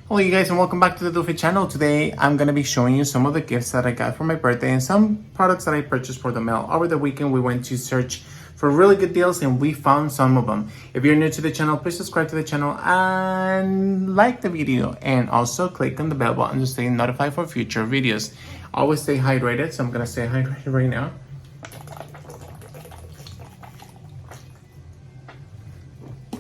Hello you guys and welcome back to the Doofy channel. Today I'm going to be showing you some of the gifts that I got for my birthday and some products that I purchased for the mail. Over the weekend we went to search for really good deals and we found some of them. If you're new to the channel, please subscribe to the channel and like the video, and also click on the bell button to stay notified for future videos. Always stay hydrated, so I'm going to stay hydrated right now.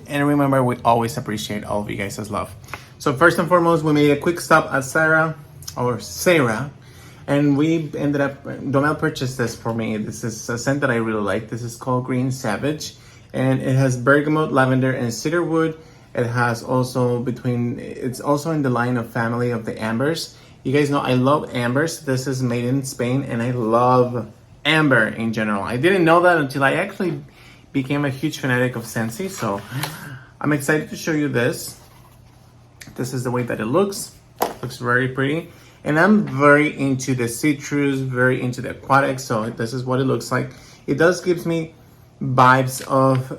And remember, we always appreciate all of you guys' love. So first and foremost, we made a quick stop at Sarah, and we ended up, Domel purchased this for me. This is a scent that I really like. This is called Green Savage, and it has bergamot, lavender, and cedarwood. It has also it's also in the line of family of the ambers. You guys know I love ambers. This is made in Spain, and I love amber in general. I didn't know that until I actually became a huge fanatic of Scentsy, so I'm excited to show you this. This is the way that it looks. Looks very pretty. And I'm very into the citrus, very into the aquatic, so this is what it looks like. It does give me vibes of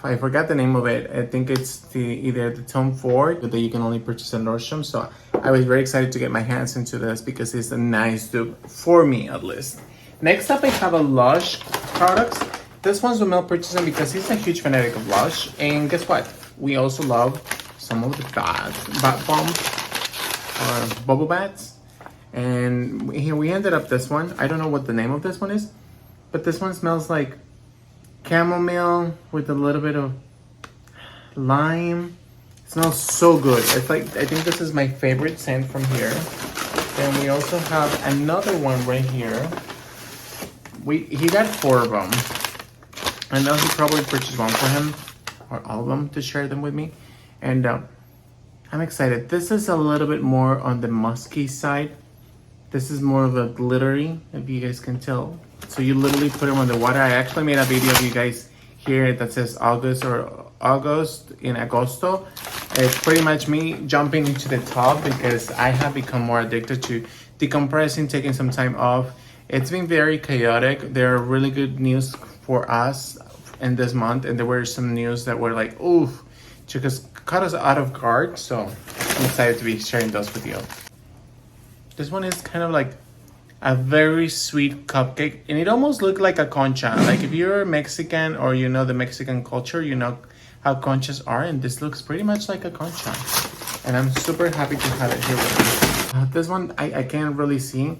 I forgot the name of it. I think it's either the Tom Ford that you can only purchase at Nordstrom. So I was very excited to get my hands into this because it's a nice dupe for me, at least. Next up, I have a Lush products. This one's Domel purchasing because he's a huge fanatic of Lush. And guess what? We also love some of the bat bombs or bubble bats. And we ended up this one. I don't know what the name of this one is, but this one smells like chamomile with a little bit of lime. It smells so good. It's like, I think this is my favorite scent from here. Then we also have another one right here. He got 4 of them. I know he probably purchased one for him, or all of them, to share them with me. And I'm excited. This is a little bit more on the musky side. This is more of a glittery, if you guys can tell. So you literally put them on the water. I actually made a video of you guys here that says August in Agosto. It's pretty much me jumping into the tub because I have become more addicted to decompressing, taking some time off. It's been very chaotic. There are really good news for us in this month, and there were some news that were like, oof, just caught us out of guard. So I'm excited to be sharing those with you. This one is kind of like a very sweet cupcake, and it almost looked like a concha. Like if you're Mexican or you know the Mexican culture, you know how conchas are, and this looks pretty much like a concha. And I'm super happy to have it here with me. This one, I can't really see.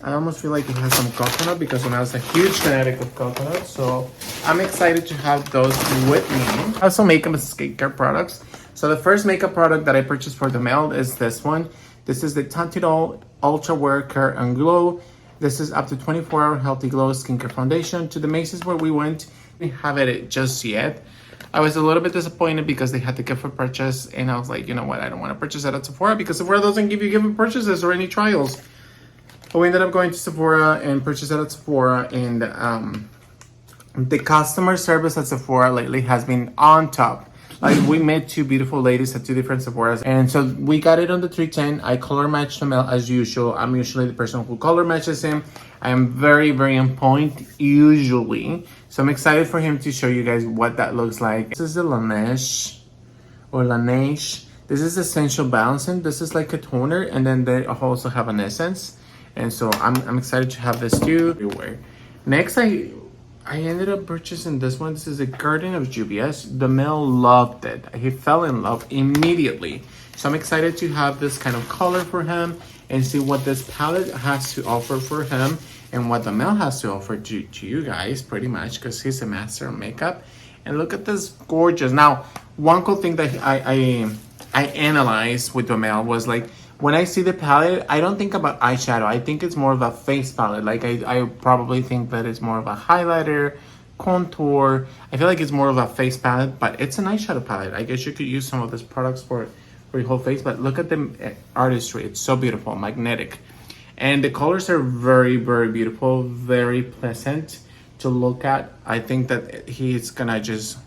I almost feel like it has some coconut because when I was a huge fanatic of coconut, so I'm excited to have those with me. I also make them skincare products. So the first makeup product that I purchased for the mail is this one. This is the Untitled Ultra Wear Care and Glow. This is up to 24-hour healthy glow skincare foundation. To the Macy's where we went, we haven't it just yet. I was a little bit disappointed because they had the gift for purchase, and I was like, you know what, I don't want to purchase that at Sephora because Sephora doesn't give you gift for purchases or any trials. But we ended up going to Sephora and purchased it at Sephora, and the customer service at Sephora lately has been on top. Like, we met 2 beautiful ladies at 2 different Sephoras, and so we got it on the 310. I color matched them as usual. I'm usually the person who color matches him. I am very, very on point usually. So I'm excited for him to show you guys what that looks like. This is the Laneige or Laneige. This is Essential Balancing. This is like a toner, and then they also have an essence. And so I'm excited to have this too everywhere. Next, I ended up purchasing this one. This is a Garden of Juvias. Domel loved it. He fell in love immediately. So I'm excited to have this kind of color for him and see what this palette has to offer for him and what Domel has to offer to you guys, pretty much, because he's a master of makeup. And look at this gorgeous. Now, one cool thing that I analyzed with Domel was like, when I see the palette, I don't think about eyeshadow. I think it's more of a face palette. Like I probably think that it's more of a highlighter, contour. I feel like it's more of a face palette, but it's an eyeshadow palette. I guess you could use some of these products for your whole face, but look at the artistry. It's so beautiful, magnetic. And the colors are very, very beautiful, very pleasant to look at. I think that he's gonna just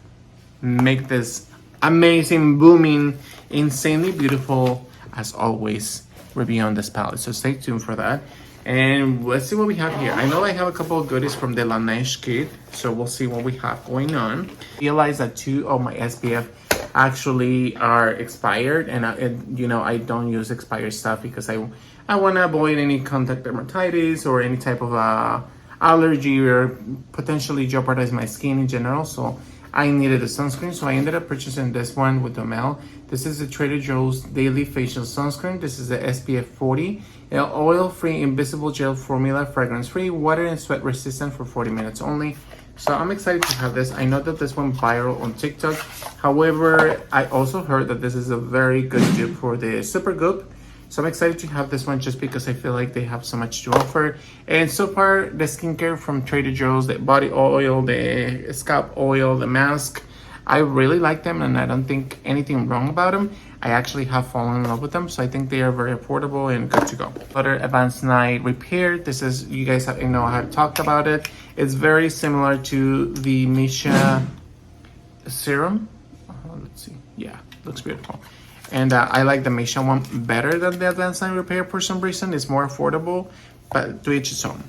make this amazing, booming, insanely beautiful, as always, review on this palette. So stay tuned for that. And let's see what we have here. I know I have a couple of goodies from the Laneige kit, so we'll see what we have going on. Realize that 2 of my SPF actually are expired, and I don't use expired stuff because I want to avoid any contact dermatitis or any type of allergy or potentially jeopardize my skin in general. So I needed a sunscreen, so I ended up purchasing this one with Domel. This is the Trader Joe's Daily Facial Sunscreen. This is the SPF 40, oil-free, invisible gel formula, fragrance-free, water and sweat resistant for 40 minutes only. So I'm excited to have this. I know that this went viral on TikTok. However, I also heard that this is a very good dupe for the Super Goop. So I'm excited to have this one just because I feel like they have so much to offer. And so far, the skincare from Trader Joe's, the body oil, the scalp oil, the mask, I really like them and I don't think anything wrong about them. I actually have fallen in love with them, so I think they are very affordable and good to go. Butter Advanced Night Repair. This is, you guys have, I have talked about it. It's very similar to the Misha serum. Let's see. Yeah, looks beautiful. And I like the Misha one better than the Advanced Night Repair for some reason. It's more affordable, but to each its own.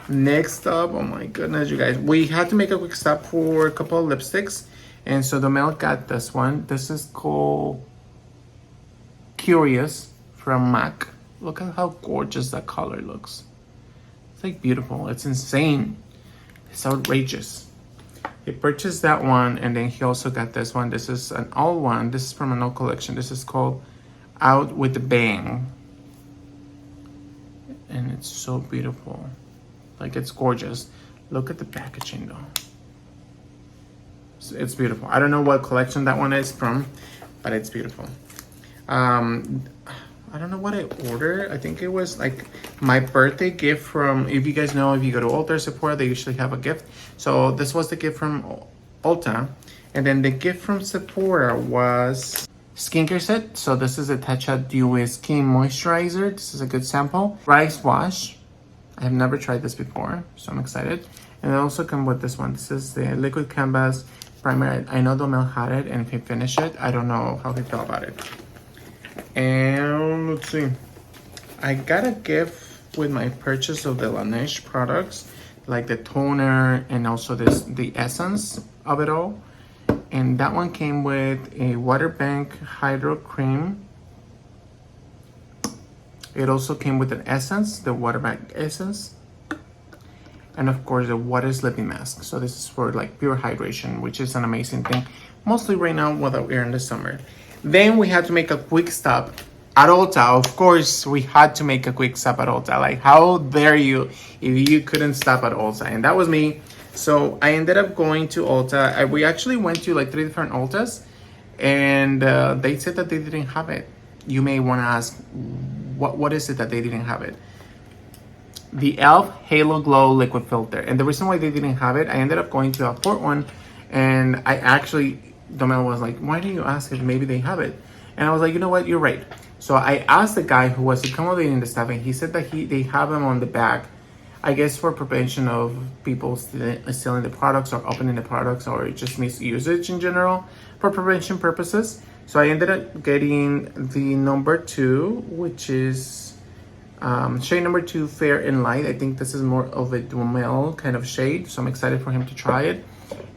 Next up, oh my goodness, you guys. We had to make a quick stop for a couple of lipsticks. And so the Mel got this one. This is called Curious from MAC. Look at how gorgeous that color looks. It's like beautiful. It's insane. It's outrageous. He purchased that one, and then he also got this one. This is an all one. This is from an old collection. This is called Out with the Bang. And it's so beautiful. Like, it's gorgeous. Look at the packaging though. It's beautiful. I don't know what collection that one is from, but it's beautiful. I don't know what I ordered. I think it was like my birthday gift from, if you guys know, if you go to Ulta or Sephora, they usually have a gift. So this was the gift from Ulta. And then the gift from Sephora was skincare set. So this is a Tatcha Dewy Skin Moisturizer. This is a good sample. Rice Wash. I have never tried this before, so I'm excited. And it also comes with this one. This is the Liquid Canvas Primer. I know Domel had it, and if he finished it, I don't know how he felt about it. And let's see, I got a gift with my purchase of the Laneige products, like the toner and also the essence of it all. And that one came with a Water Bank Hydro Cream. It also came with an essence, the Water Bank essence, and of course the water sleeping mask. So this is for like pure hydration, which is an amazing thing, mostly right now while we're in the summer. Then we had to make a quick stop at Ulta. Of course, we had to make a quick stop at Ulta. Like, how dare you if you couldn't stop at Ulta? And that was me. So I ended up going to Ulta. We actually went to like 3 different Ultas, and they said that they didn't have it. You may want to ask, what is it that they didn't have it? The e.l.f. Halo Glow Liquid Filter. And the reason why they didn't have it, I ended up going to a Fort one, and I actually, Domel was like, why didn't you ask if maybe they have it? And I was like, you know what, you're right. So I asked the guy who was accommodating the stuff, and he said that they have them on the back, I guess for prevention of people stealing the products or opening the products or just misusage in general for prevention purposes. So I ended up getting the number 2, which is shade number 2, Fair and Light. I think this is more of a Domel kind of shade, so I'm excited for him to try it.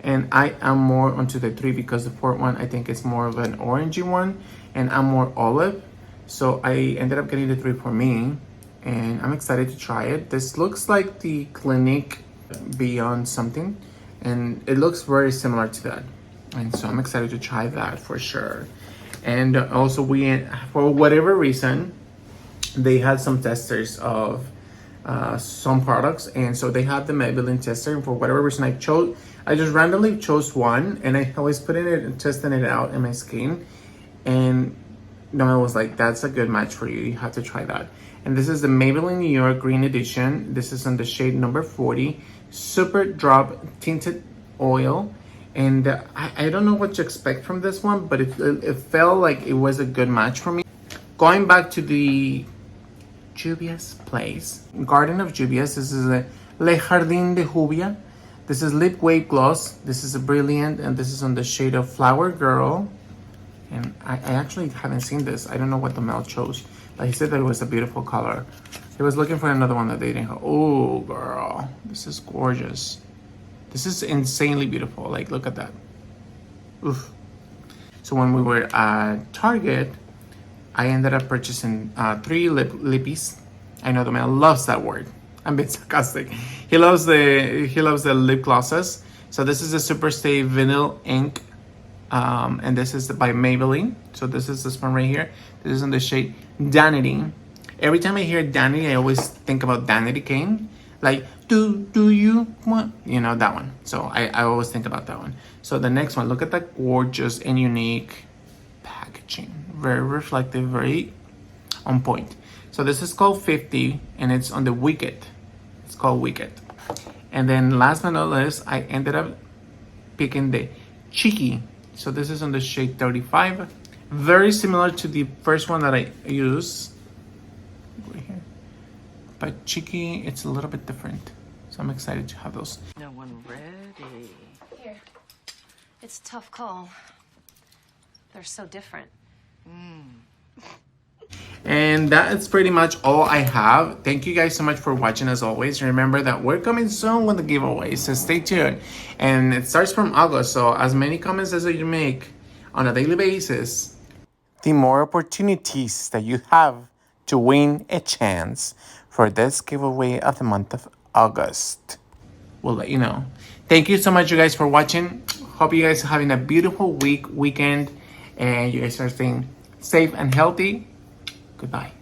And I am more onto the 3 because the 4th one I think is more of an orangey one, and I'm more olive. So I ended up getting the 3 for me, and I'm excited to try it. This looks like the Clinique Beyond something, and it looks very similar to that. And so I'm excited to try that for sure. And also for whatever reason, they had some testers of some products, and so they had the Maybelline tester, and for whatever reason I just randomly chose one, and I always putting it and testing it out in my skin, and Noah was like, that's a good match for you, you have to try that. And this is the Maybelline New York Green Edition. This is on the shade number 40, Super Drop Tinted Oil. And I don't know what to expect from this one, but it felt like it was a good match for me. Going back to the Juvia's place, Garden of Juvia's, this is a Le Jardin de Juvia. This is Lip Wave Gloss. This is a brilliant, and this is on the shade of Flower Girl. And I actually haven't seen this. I don't know what the Mel chose. But he said that it was a beautiful color. He was looking for another one that they didn't have. Oh, girl, this is gorgeous. This is insanely beautiful. Like, look at that. Oof. So when we were at Target, I ended up purchasing 3 lippies. I know the man loves that word. I'm being sarcastic. He loves the lip glosses. So this is the Superstay Vinyl Ink, and this is by Maybelline. So this is this one right here. This is in the shade Danity. Every time I hear Danity, I always think about Danity Kane. Like, do you want, that one. So I always think about that one. So the next one, look at that gorgeous and unique packaging. Very reflective, very on point. So this is called 50, and it's on the Wicked. It's called Wicked. And then last but not least, I ended up picking the Cheeky. So this is on the shade 35. Very similar to the first one that I used. Right here. But Cheeky, it's a little bit different. So I'm excited to have those. No one ready. Here. It's a tough call. They're so different. And that's pretty much all I have. Thank you guys so much for watching as always. Remember that we're coming soon with the giveaway, so stay tuned. And it starts from August, so as many comments as you make on a daily basis, the more opportunities that you have to win a chance for this giveaway of the month of August. We'll let you know. Thank you so much, you guys, for watching. Hope you guys are having a beautiful weekend, and you guys are staying safe and healthy. Goodbye.